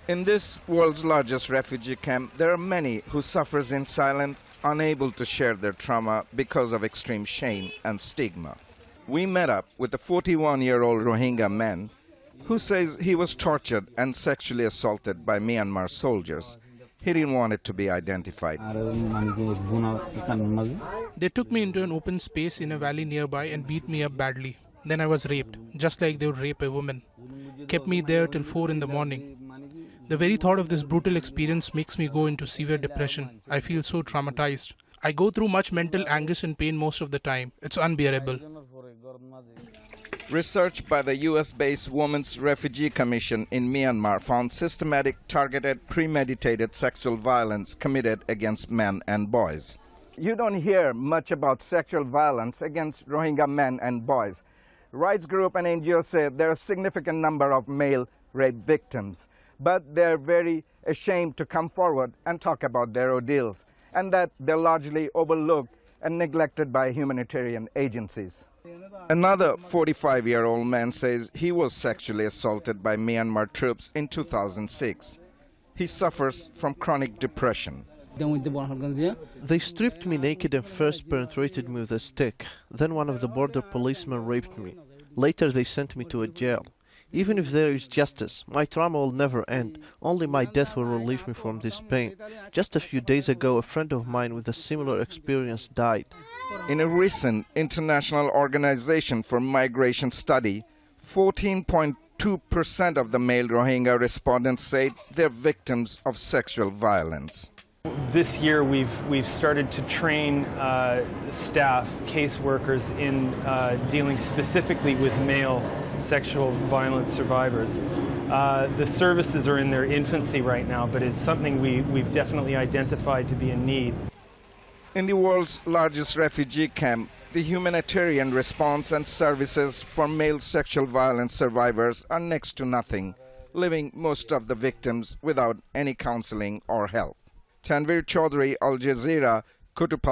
In this world's largest refugee camp, there are many who suffer in silence, unable to share their trauma because of extreme shame and stigma. We met up with a 41-year-old Rohingya man who says he was tortured and sexually assaulted by Myanmar soldiers. He didn't want it to be identified. They took me into an open space in a valley nearby and beat me up badly. Then I was raped, just like they would rape a woman. Kept me there till 4 in the morning. The very thought of this brutal experience makes me go into severe depression. I feel so traumatized. I go through much mental anguish and pain most of the time. It's unbearable. Research by the US-based Women's Refugee Commission in Myanmar found systematic, targeted, premeditated sexual violence committed against men and boys. You don't hear much about sexual violence against Rohingya men and boys. Rights group and NGOs say there are a significant number of male rape victims, but they're very ashamed to come forward and talk about their ordeals, and that they're largely overlooked and neglected by humanitarian agencies. Another 45-year-old man says he was sexually assaulted by Myanmar troops in 2006. He suffers from chronic depression. They stripped me naked and first penetrated me with a stick. Then one of the border policemen raped me. Later they sent me to a jail. Even if there is justice, my trauma will never end. Only my death will relieve me from this pain. Just a few days ago, a friend of mine with a similar experience died. In a recent International Organization for Migration study, 14.2% of the male Rohingya respondents said they're victims of sexual violence. This year we've started to train staff, caseworkers in dealing specifically with male sexual violence survivors. The services are in their infancy right now, but it's something we've definitely identified to be a need. In the world's largest refugee camp, the humanitarian response and services for male sexual violence survivors are next to nothing, leaving most of the victims without any counseling or help. Tanvir, Chowdhury, Al Jazeera, Kutupalong.